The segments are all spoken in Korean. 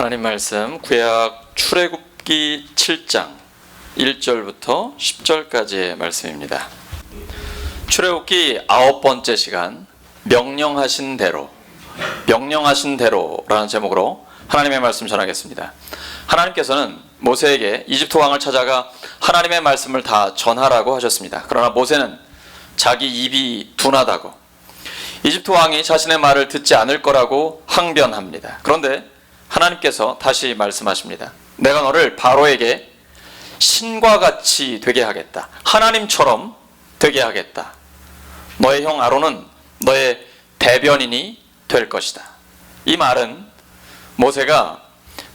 하나님 말씀 구약 출애굽기 7장 1절부터 10절까지의 말씀입니다. 출애굽기 9번째 시간 명령하신 대로라는 제목으로 하나님의 말씀 전하겠습니다. 하나님께서는 모세에게 이집트 왕을 찾아가 하나님의 말씀을 다 전하라고 하셨습니다. 그러나 모세는 자기 입이 둔하다고 이집트 왕이 자신의 말을 듣지 않을 거라고 항변합니다. 그런데 하나님께서 다시 말씀하십니다. 내가 너를 바로에게 신과 같이 되게 하겠다. 하나님처럼 되게 하겠다. 너의 형 아론은 너의 대변인이 될 것이다. 이 말은 모세가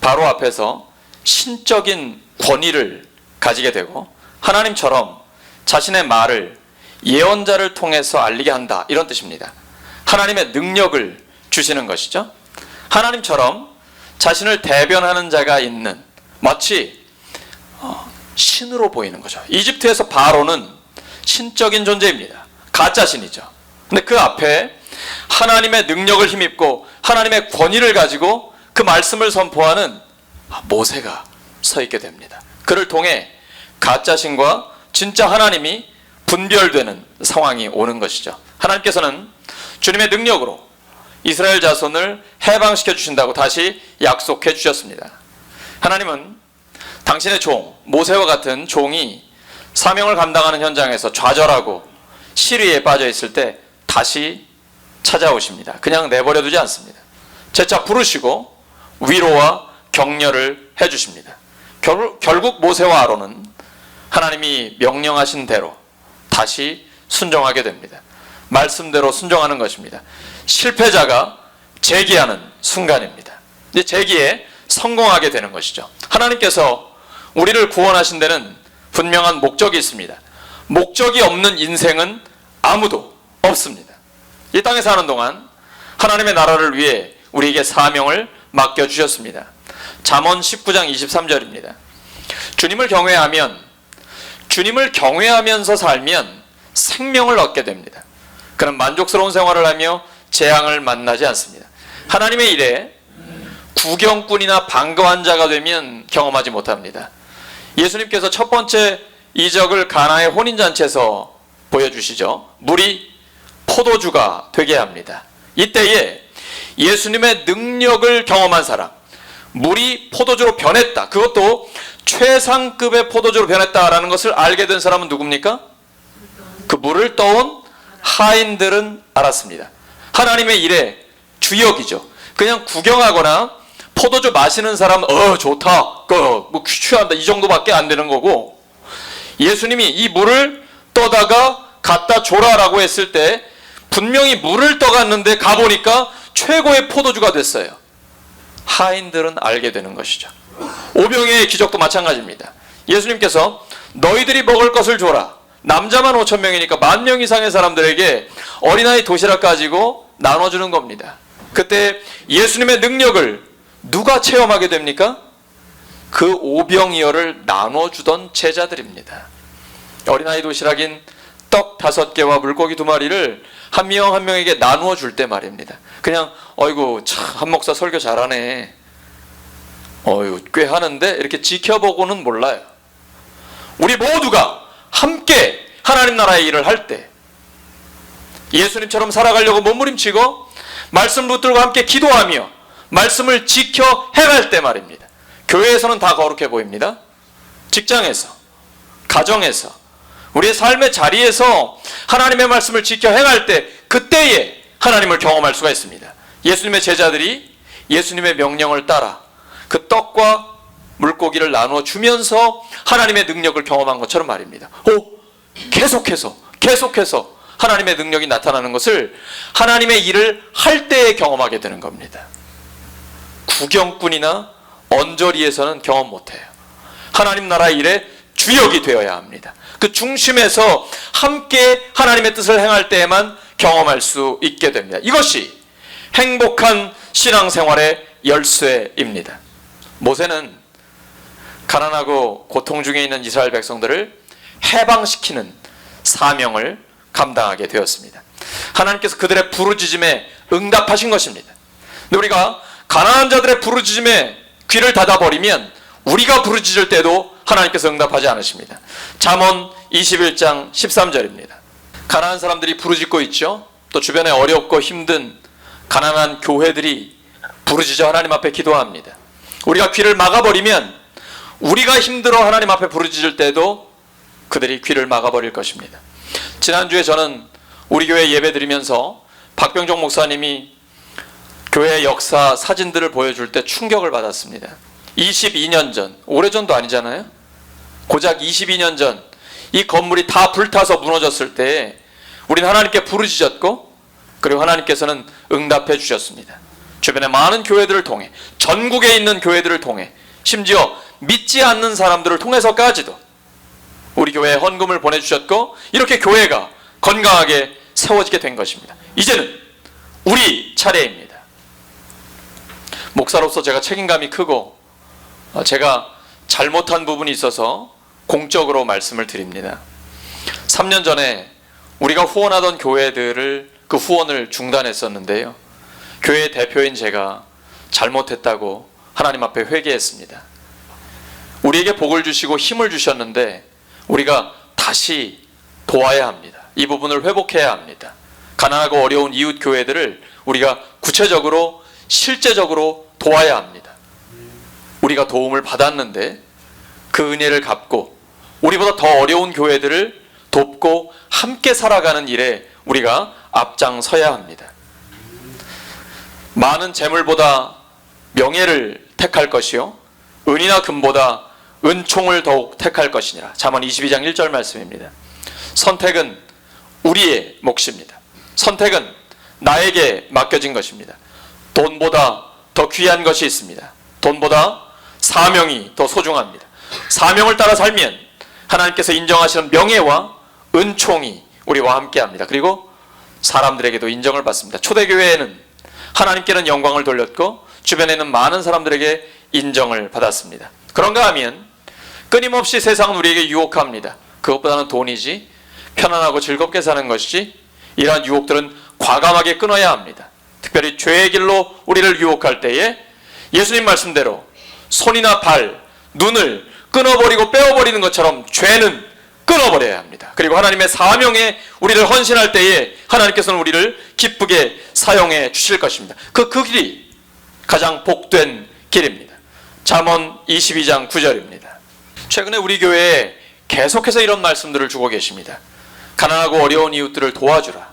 바로 앞에서 신적인 권위를 가지게 되고 하나님처럼 자신의 말을 예언자를 통해서 알리게 한다, 이런 뜻입니다. 하나님의 능력을 주시는 것이죠. 하나님처럼 자신을 대변하는 자가 있는, 마치 신으로 보이는 거죠. 이집트에서 바로는 신적인 존재입니다. 가짜 신이죠. 근데 그 앞에 하나님의 능력을 힘입고 하나님의 권위를 가지고 그 말씀을 선포하는 모세가 서 있게 됩니다. 그를 통해 가짜 신과 진짜 하나님이 분별되는 상황이 오는 것이죠. 하나님께서는 주님의 능력으로 이스라엘 자손을 해방시켜 주신다고 다시 약속해 주셨습니다. 하나님은 당신의 종 모세와 같은 종이 사명을 감당하는 현장에서 좌절하고 시리에 빠져 있을 때 다시 찾아오십니다. 그냥 내버려 두지 않습니다. 재차 부르시고 위로와 격려를 해주십니다. 결국 모세와 아론은 하나님이 명령하신 대로 다시 순종하게 됩니다. 말씀대로 순종하는 것입니다. 실패자가 재기하는 순간입니다. 이제 재기에 성공하게 되는 것이죠. 하나님께서 우리를 구원하신 데는 분명한 목적이 있습니다. 목적이 없는 인생은 아무도 없습니다. 이 땅에 사는 동안 하나님의 나라를 위해 우리에게 사명을 맡겨주셨습니다. 잠언 19장 23절입니다. 주님을 경외하면서 살면 생명을 얻게 됩니다. 그는 만족스러운 생활을 하며 재앙을 만나지 않습니다. 하나님의 일에 구경꾼이나 반가운 자가 되면 경험하지 못합니다. 예수님께서 첫 번째 이적을 가나의 혼인잔치에서 보여주시죠. 물이 포도주가 되게 합니다. 이때에 예수님의 능력을 경험한 사람, 물이 포도주로 변했다, 그것도 최상급의 포도주로 변했다라는 것을 알게 된 사람은 누굽니까? 그 물을 떠온 하인들은 알았습니다. 하나님의 일에 주역이죠. 그냥 구경하거나 포도주 마시는 사람은 좋다, 뭐 취한다, 이 정도밖에 안 되는 거고, 예수님이 이 물을 떠다가 갖다 줘라라고 했을 때 분명히 물을 떠갔는데 가보니까 최고의 포도주가 됐어요. 하인들은 알게 되는 것이죠. 오병이의 기적도 마찬가지입니다. 예수님께서 너희들이 먹을 것을 줘라. 남자만 5,000명이니까 10,000명 이상의 사람들에게 어린아이 도시락 가지고 나눠주는 겁니다. 그때 예수님의 능력을 누가 체험하게 됩니까? 그 오병이어를 나눠주던 제자들입니다. 어린아이 도시락인 떡 5개와 물고기 2마리를 한 명 한 명에게 나누어 줄 때 말입니다. 그냥 어이구 참 한 목사 설교 잘하네, 어이구 꽤 하는데, 이렇게 지켜보고는 몰라요. 우리 모두가 함께 하나님 나라의 일을 할 때, 예수님처럼 살아가려고 몸부림치고 말씀 붙들고 함께 기도하며 말씀을 지켜 행할 때 말입니다. 교회에서는 다 거룩해 보입니다. 직장에서, 가정에서, 우리의 삶의 자리에서 하나님의 말씀을 지켜 행할 때, 그때에 하나님을 경험할 수가 있습니다. 예수님의 제자들이 예수님의 명령을 따라 그 떡과 물고기를 나누어 주면서 하나님의 능력을 경험한 것처럼 말입니다. 계속해서 하나님의 능력이 나타나는 것을 하나님의 일을 할 때에 경험하게 되는 겁니다. 구경꾼이나 언저리에서는 경험 못해요. 하나님 나라 일에 주역이 되어야 합니다. 그 중심에서 함께 하나님의 뜻을 행할 때에만 경험할 수 있게 됩니다. 이것이 행복한 신앙생활의 열쇠입니다. 모세는 가난하고 고통 중에 있는 이스라엘 백성들을 해방시키는 사명을 감당하게 되었습니다. 하나님께서 그들의 부르짖음에 응답하신 것입니다. 근데 우리가 가난한 자들의 부르짖음에 귀를 닫아버리면 우리가 부르짖을 때도 하나님께서 응답하지 않으십니다. 잠언 21장 13절입니다. 가난한 사람들이 부르짖고 있죠. 또 주변에 어렵고 힘든 가난한 교회들이 부르짖어 하나님 앞에 기도합니다. 우리가 귀를 막아버리면 우리가 힘들어 하나님 앞에 부르짖을 때도 그들이 귀를 막아버릴 것입니다. 지난주에 저는 우리 교회 예배 드리면서 박병종 목사님이 교회 역사 사진들을 보여줄 때 충격을 받았습니다. 22년 전, 오래전도 아니잖아요. 고작 22년 전 이 건물이 다 불타서 무너졌을 때 우리는 하나님께 부르짖었고 그리고 하나님께서는 응답해 주셨습니다. 주변에 많은 교회들을 통해, 전국에 있는 교회들을 통해, 심지어 믿지 않는 사람들을 통해서까지도 우리 교회에 헌금을 보내주셨고 이렇게 교회가 건강하게 세워지게 된 것입니다. 이제는 우리 차례입니다. 목사로서 제가 책임감이 크고 제가 잘못한 부분이 있어서 공적으로 말씀을 드립니다. 3년 전에 우리가 후원하던 교회들을 그 후원을 중단했었는데요. 교회 대표인 제가 잘못했다고 하나님 앞에 회개했습니다. 우리에게 복을 주시고 힘을 주셨는데 우리가 다시 도와야 합니다. 이 부분을 회복해야 합니다. 가난하고 어려운 이웃 교회들을 우리가 구체적으로 실제적으로 도와야 합니다. 우리가 도움을 받았는데 그 은혜를 갚고 우리보다 더 어려운 교회들을 돕고 함께 살아가는 일에 우리가 앞장서야 합니다. 많은 재물보다 명예를 택할 것이요 은이나 금보다 은총을 더욱 택할 것이니라. 잠언 22장 1절 말씀입니다. 선택은 우리의 몫입니다. 선택은 나에게 맡겨진 것입니다. 돈보다 더 귀한 것이 있습니다. 돈보다 사명이 더 소중합니다. 사명을 따라 살면 하나님께서 인정하시는 명예와 은총이 우리와 함께합니다. 그리고 사람들에게도 인정을 받습니다. 초대교회에는 하나님께는 영광을 돌렸고 주변에는 많은 사람들에게 인정을 받았습니다. 그런가 하면 끊임없이 세상은 우리에게 유혹합니다. 그것보다는 돈이지, 편안하고 즐겁게 사는 것이지, 이러한 유혹들은 과감하게 끊어야 합니다. 특별히 죄의 길로 우리를 유혹할 때에 예수님 말씀대로 손이나 발, 눈을 끊어버리고 빼어버리는 것처럼 죄는 끊어버려야 합니다. 그리고 하나님의 사명에 우리를 헌신할 때에 하나님께서는 우리를 기쁘게 사용해 주실 것입니다. 그 길이 가장 복된 길입니다. 잠언 22장 9절입니다. 최근에 우리 교회에 계속해서 이런 말씀들을 주고 계십니다. 가난하고 어려운 이웃들을 도와주라.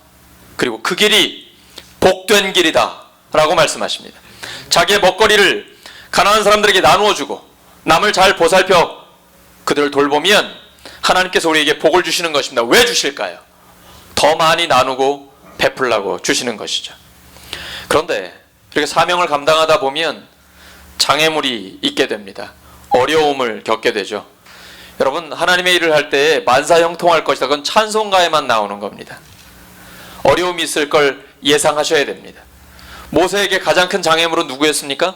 그리고 그 길이 복된 길이다 라고 말씀하십니다. 자기의 먹거리를 가난한 사람들에게 나누어 주고 남을 잘 보살펴 그들을 돌보면 하나님께서 우리에게 복을 주시는 것입니다. 왜 주실까요? 더 많이 나누고 베풀라고 주시는 것이죠. 그런데 이렇게 사명을 감당하다 보면 장애물이 있게 됩니다. 어려움을 겪게 되죠. 여러분, 하나님의 일을 할 때 만사형통할 것이다. 그건 찬송가에만 나오는 겁니다. 어려움이 있을 걸 예상하셔야 됩니다. 모세에게 가장 큰 장애물은 누구였습니까?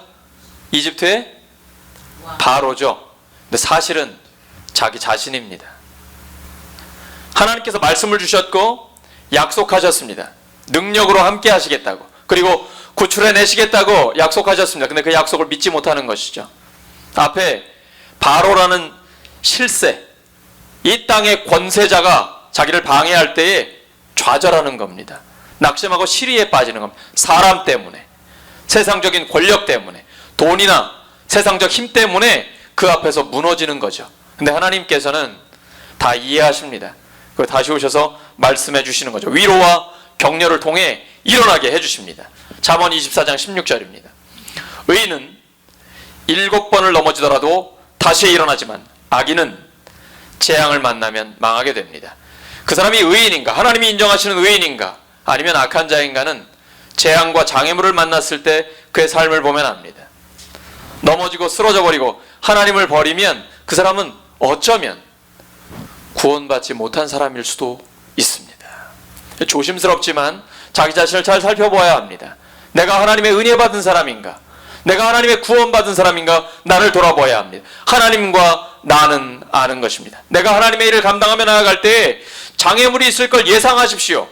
이집트의 바로죠. 근데 사실은 자기 자신입니다. 하나님께서 말씀을 주셨고 약속하셨습니다. 능력으로 함께 하시겠다고. 그리고 구출해내시겠다고 약속하셨습니다. 근데 그 약속을 믿지 못하는 것이죠. 앞에 바로라는 실세, 이 땅의 권세자가 자기를 방해할 때에 좌절하는 겁니다. 낙심하고 시리에 빠지는 겁니다. 사람 때문에, 세상적인 권력 때문에, 돈이나 세상적 힘 때문에 그 앞에서 무너지는 거죠. 근데 하나님께서는 다 이해하십니다. 그 다시 오셔서 말씀해 주시는 거죠. 위로와 격려를 통해 일어나게 해주십니다. 잠언 24장 16절입니다. 의인은 7번을 넘어지더라도 다시 일어나지만 악인은 재앙을 만나면 망하게 됩니다. 그 사람이 의인인가, 하나님이 인정하시는 의인인가, 아니면 악한 자인가는 재앙과 장애물을 만났을 때 그의 삶을 보면 압니다. 넘어지고 쓰러져 버리고 하나님을 버리면 그 사람은 어쩌면 구원받지 못한 사람일 수도 있습니다. 조심스럽지만 자기 자신을 잘 살펴보아야 합니다. 내가 하나님의 은혜 받은 사람인가, 내가 하나님의 구원받은 사람인가, 나를 돌아보아야 합니다. 하나님과 나는 아는 것입니다. 내가 하나님의 일을 감당하며 나아갈 때 장애물이 있을 걸 예상하십시오.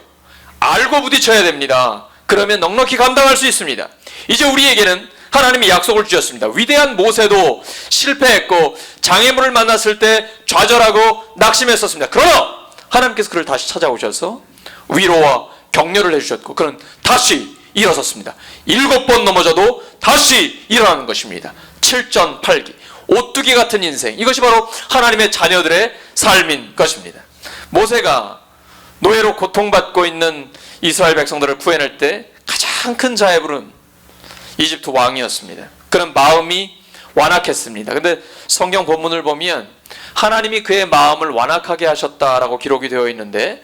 알고 부딪혀야 됩니다. 그러면 넉넉히 감당할 수 있습니다. 이제 우리에게는 하나님이 약속을 주셨습니다. 위대한 모세도 실패했고 장애물을 만났을 때 좌절하고 낙심했었습니다. 그러나 하나님께서 그를 다시 찾아오셔서 위로와 격려를 해주셨고 그는 다시 일어섰습니다. 7번 넘어져도 다시 일어나는 것입니다. 7전8기 오뚜기 같은 인생, 이것이 바로 하나님의 자녀들의 삶인 것입니다. 모세가 노예로 고통받고 있는 이스라엘 백성들을 구해낼 때 가장 큰 자애분은 이집트 왕이었습니다. 그는 마음이 완악했습니다. 근데 성경 본문을 보면 하나님이 그의 마음을 완악하게 하셨다라고 기록이 되어 있는데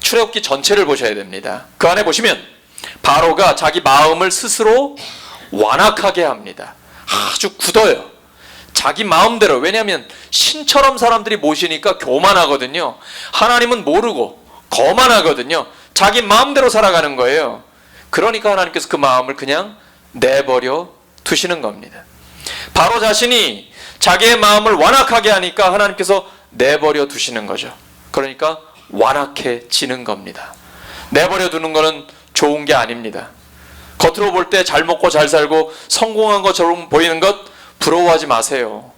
출애굽기 전체를 보셔야 됩니다. 그 안에 보시면 바로가 자기 마음을 스스로 완악하게 합니다. 아주 굳어요. 자기 마음대로. 왜냐하면 신처럼 사람들이 모시니까 교만하거든요. 하나님은 모르고 거만하거든요. 자기 마음대로 살아가는 거예요. 그러니까 하나님께서 그 마음을 그냥 내버려 두시는 겁니다. 바로 자신이 자기의 마음을 완악하게 하니까 하나님께서 내버려 두시는 거죠. 그러니까 완악해지는 겁니다. 내버려 두는 거는 좋은 게 아닙니다. 겉으로 볼 때 잘 먹고 잘 살고 성공한 것처럼 보이는 것 부러워하지 마세요.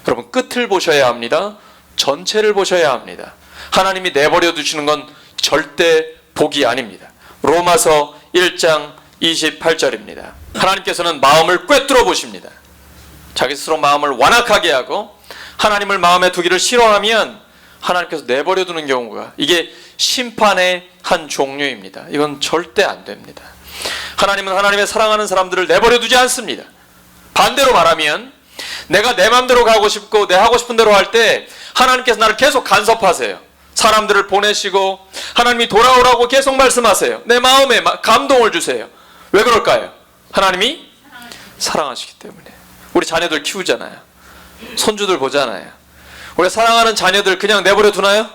여러분, 끝을 보셔야 합니다. 전체를 보셔야 합니다. 하나님이 내버려 두시는 건 절대 복이 아닙니다. 로마서 1장 28절입니다. 하나님께서는 마음을 꿰뚫어 보십니다. 자기 스스로 마음을 완악하게 하고 하나님을 마음에 두기를 싫어하면 하나님께서 내버려 두는 경우가, 이게 심판의 한 종류입니다. 이건 절대 안 됩니다. 하나님은 하나님의 사랑하는 사람들을 내버려 두지 않습니다. 반대로 말하면 내가 내 마음대로 가고 싶고 내 하고 싶은 대로 할 때 하나님께서 나를 계속 간섭하세요. 사람들을 보내시고 하나님이 돌아오라고 계속 말씀하세요. 내 마음에 감동을 주세요. 왜 그럴까요? 하나님이 사랑하시기 때문에. 우리 자녀들 키우잖아요. 손주들 보잖아요. 우리가 사랑하는 자녀들 그냥 내버려 두나요?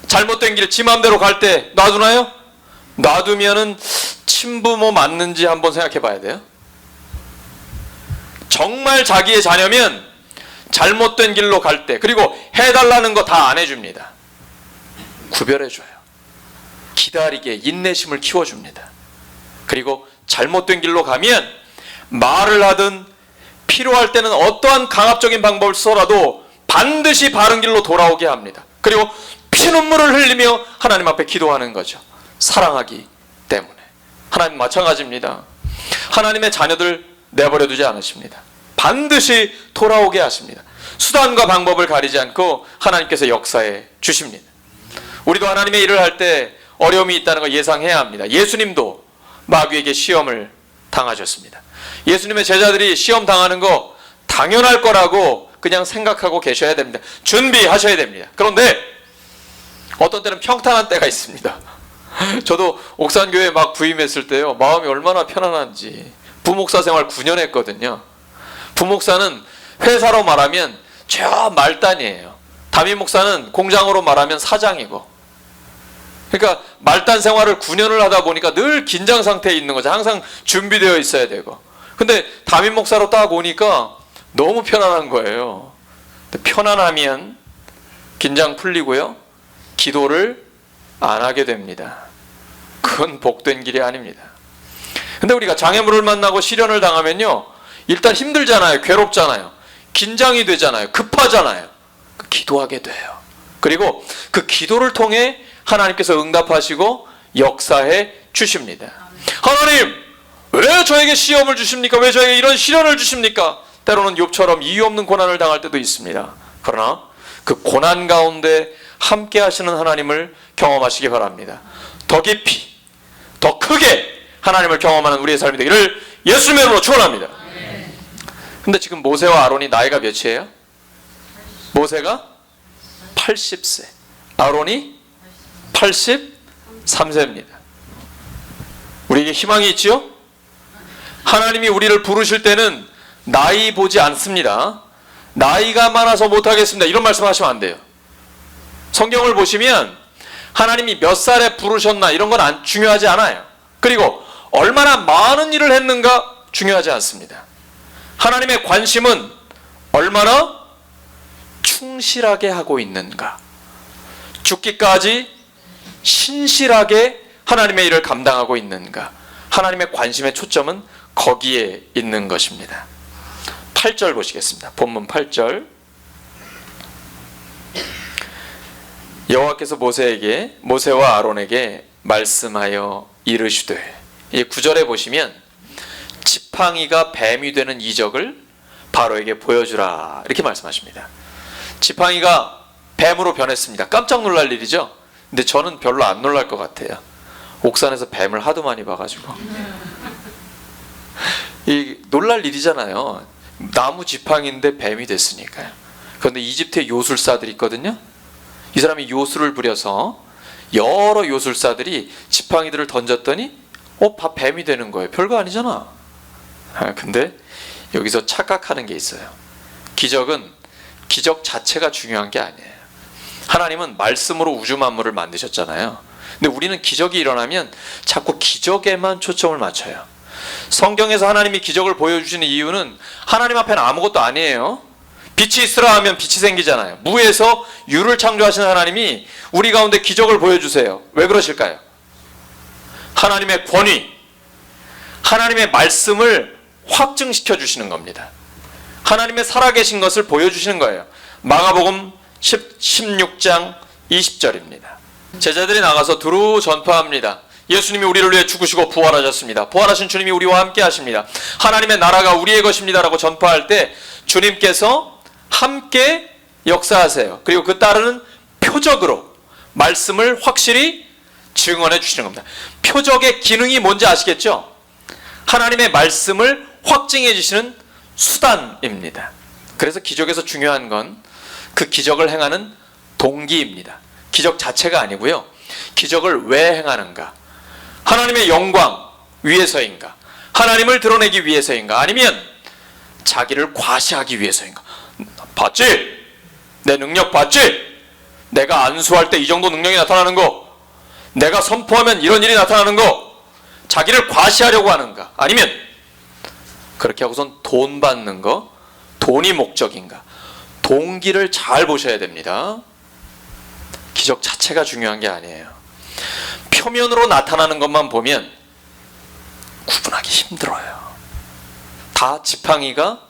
잘못된 길 지 마음대로 갈 때 놔두나요? 놔두면은 친부모 맞는지 한번 생각해 봐야 돼요. 정말 자기의 자녀면 잘못된 길로 갈 때, 그리고 해달라는 거 다 안 해줍니다. 구별해줘요. 기다리게 인내심을 키워줍니다. 그리고 잘못된 길로 가면 말을 하든 필요할 때는 어떠한 강압적인 방법을 써라도 반드시 바른 길로 돌아오게 합니다. 그리고 피눈물을 흘리며 하나님 앞에 기도하는 거죠. 사랑하기 때문에. 하나님 마찬가지입니다. 하나님의 자녀들 내버려 두지 않으십니다. 반드시 돌아오게 하십니다. 수단과 방법을 가리지 않고 하나님께서 역사해 주십니다. 우리도 하나님의 일을 할 때 어려움이 있다는 걸 예상해야 합니다. 예수님도 마귀에게 시험을 당하셨습니다. 예수님의 제자들이 시험 당하는 거 당연할 거라고 그냥 생각하고 계셔야 됩니다. 준비하셔야 됩니다. 그런데 어떤 때는 평탄한 때가 있습니다. 저도 옥산교회 막 부임했을 때요, 마음이 얼마나 편안한지. 부목사 생활 9년 했거든요. 부목사는 회사로 말하면 저 말단이에요. 담임 목사는 공장으로 말하면 사장이고. 그러니까 말단 생활을 9년을 하다 보니까 늘 긴장 상태에 있는 거죠. 항상 준비되어 있어야 되고. 근데 담임 목사로 딱 오니까 너무 편안한 거예요. 편안하면 긴장 풀리고요, 기도를 안 하게 됩니다. 그건 복된 길이 아닙니다. 근데 우리가 장애물을 만나고 시련을 당하면요, 일단 힘들잖아요. 괴롭잖아요. 긴장이 되잖아요. 급하잖아요. 기도하게 돼요. 그리고 그 기도를 통해 하나님께서 응답하시고 역사해 주십니다. 하나님, 왜 저에게 시험을 주십니까? 왜 저에게 이런 시련을 주십니까? 때로는 욥처럼 이유 없는 고난을 당할 때도 있습니다. 그러나 그 고난 가운데 함께 하시는 하나님을 경험하시기 바랍니다. 더 깊이, 더 크게 하나님을 경험하는 우리의 삶이 되기를 예수님의 이름으로 축원합니다. 근데 지금 모세와 아론이 나이가 몇이에요? 모세가 80세, 아론이 83세입니다. 우리에게 희망이 있지요? 하나님이 우리를 부르실 때는 나이 보지 않습니다. 나이가 많아서 못하겠습니다, 이런 말씀 하시면 안 돼요. 성경을 보시면 하나님이 몇 살에 부르셨나 이런 건 중요하지 않아요. 그리고 얼마나 많은 일을 했는가 중요하지 않습니다. 하나님의 관심은 얼마나 충실하게 하고 있는가, 죽기까지 신실하게 하나님의 일을 감당하고 있는가. 하나님의 관심의 초점은 거기에 있는 것입니다. 8절 보시겠습니다. 본문 8절. 여호와께서 모세와 아론에게 말씀하여 이르시되, 이 9절에 보시면 지팡이가 뱀이 되는 이적을 바로에게 보여주라 이렇게 말씀하십니다. 지팡이가 뱀으로 변했습니다. 깜짝 놀랄 일이죠. 근데 저는 별로 안 놀랄 것 같아요. 옥산에서 뱀을 하도 많이 봐가지고. 이 놀랄 일이잖아요. 나무 지팡이인데 뱀이 됐으니까요. 그런데 이집트에 요술사들이 있거든요. 이 사람이 요술을 부려서 여러 요술사들이 지팡이들을 던졌더니 뱀이 되는 거예요. 별거 아니잖아. 근데 여기서 착각하는 게 있어요. 기적은 기적 자체가 중요한 게 아니에요. 하나님은 말씀으로 우주 만물을 만드셨잖아요. 근데 우리는 기적이 일어나면 자꾸 기적에만 초점을 맞춰요. 성경에서 하나님이 기적을 보여주시는 이유는 하나님 앞에는 아무것도 아니에요. 빛이 있으라 하면 빛이 생기잖아요. 무에서 유를 창조하신 하나님이 우리 가운데 기적을 보여주세요. 왜 그러실까요? 하나님의 권위, 하나님의 말씀을 확증시켜 주시는 겁니다. 하나님의 살아계신 것을 보여주시는 거예요. 마가복음 16장 20절입니다. 제자들이 나가서 두루 전파합니다. 예수님이 우리를 위해 죽으시고 부활하셨습니다. 부활하신 주님이 우리와 함께 하십니다. 하나님의 나라가 우리의 것입니다 라고 전파할 때 주님께서 함께 역사하세요. 그리고 그 따르는 표적으로 말씀을 확실히 증언해 주시는 겁니다. 표적의 기능이 뭔지 아시겠죠? 하나님의 말씀을 확증해 주시는 수단입니다. 그래서 기적에서 중요한 건 그 기적을 행하는 동기입니다. 기적 자체가 아니고요. 기적을 왜 행하는가? 하나님의 영광 위해서인가? 하나님을 드러내기 위해서인가? 아니면 자기를 과시하기 위해서인가? 봤지? 내 능력 봤지? 내가 안수할 때 이 정도 능력이 나타나는 거, 내가 선포하면 이런 일이 나타나는 거, 자기를 과시하려고 하는가? 아니면 그렇게 하고선 돈 받는 거, 돈이 목적인가? 동기를 잘 보셔야 됩니다. 기적 자체가 중요한 게 아니에요. 표면으로 나타나는 것만 보면 구분하기 힘들어요. 다 지팡이가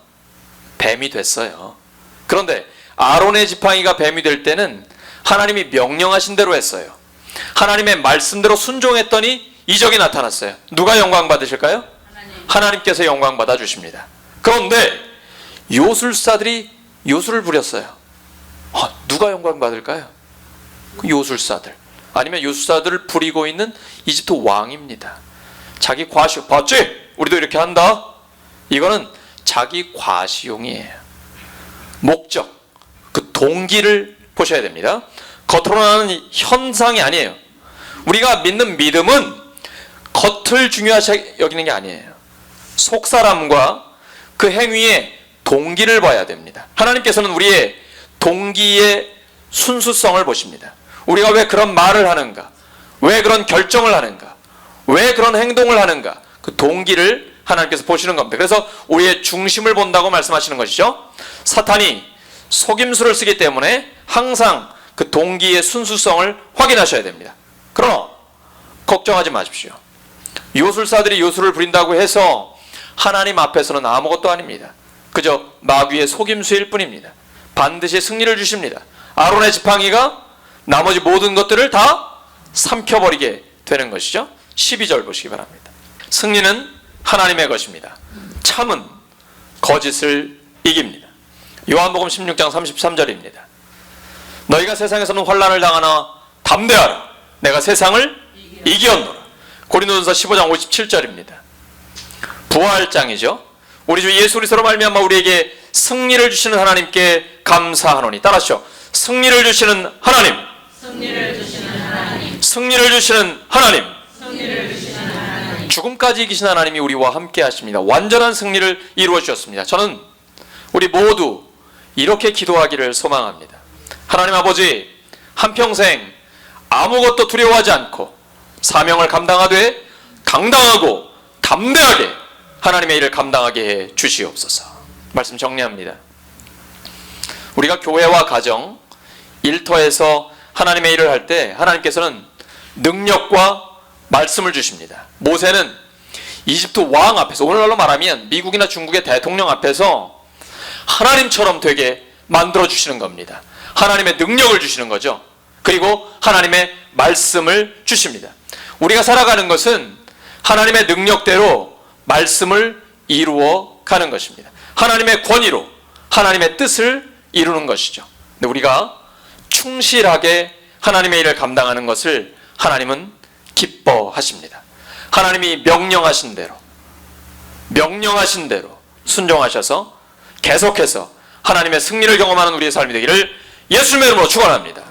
뱀이 됐어요. 그런데 아론의 지팡이가 뱀이 될 때는 하나님이 명령하신 대로 했어요. 하나님의 말씀대로 순종했더니 이적이 나타났어요. 누가 영광 받으실까요? 하나님께서 영광 받아 주십니다. 그런데 요술사들이 요술을 부렸어요. 누가 영광 받을까요? 그 요술사들. 아니면 요술사들을 부리고 있는 이집트 왕입니다. 자기 과시, 봤지? 우리도 이렇게 한다. 이거는 자기 과시용이에요. 목적, 그 동기를 보셔야 됩니다. 겉으로 나는 현상이 아니에요. 우리가 믿는 믿음은 겉을 중요하게 여기는 게 아니에요. 속사람과 그 행위의 동기를 봐야 됩니다. 하나님께서는 우리의 동기의 순수성을 보십니다. 우리가 왜 그런 말을 하는가? 왜 그런 결정을 하는가? 왜 그런 행동을 하는가? 그 동기를 하나님께서 보시는 겁니다. 그래서 우리의 중심을 본다고 말씀하시는 것이죠. 사탄이 속임수를 쓰기 때문에 항상 그 동기의 순수성을 확인하셔야 됩니다. 그러나 걱정하지 마십시오. 요술사들이 요술을 부린다고 해서 하나님 앞에서는 아무것도 아닙니다. 그저 마귀의 속임수일 뿐입니다. 반드시 승리를 주십니다. 아론의 지팡이가 나머지 모든 것들을 다 삼켜버리게 되는 것이죠. 12절 보시기 바랍니다. 승리는 하나님의 것입니다. 참은 거짓을 이깁니다. 요한복음 16장 33절입니다. 너희가 세상에서는 환난을 당하나 담대하라. 내가 세상을 이기었노라. 고린도전서 15장 57절입니다. 부활장이죠. 우리 주 예수 그리스도로 말미암아 우리에게 승리를 주시는 하나님께 감사하노니. 따라하시죠. 승리를 주시는 하나님. 승리를 주시는 하나님. 승리를 주시는 하나님. 승리를 주시는 하나님. 죽음까지 이기신 하나님이 우리와 함께 하십니다. 완전한 승리를 이루어 주셨습니다. 저는 우리 모두 이렇게 기도하기를 소망합니다. 하나님 아버지, 한평생 아무것도 두려워하지 않고 사명을 감당하되 강당하고 담대하게 하나님의 일을 감당하게 해 주시옵소서. 말씀 정리합니다. 우리가 교회와 가정, 일터에서 하나님의 일을 할 때 하나님께서는 능력과 말씀을 주십니다. 모세는 이집트 왕 앞에서, 오늘날로 말하면 미국이나 중국의 대통령 앞에서 하나님처럼 되게 만들어 주시는 겁니다. 하나님의 능력을 주시는 거죠. 그리고 하나님의 말씀을 주십니다. 우리가 살아가는 것은 하나님의 능력대로 말씀을 이루어 가는 것입니다. 하나님의 권위로 하나님의 뜻을 이루는 것이죠. 근데 우리가 충실하게 하나님의 일을 감당하는 것을 하나님은 기뻐하십니다. 하나님이 명령하신 대로 순종하셔서 계속해서 하나님의 승리를 경험하는 우리의 삶이 되기를 예수님의 이름으로 축원합니다.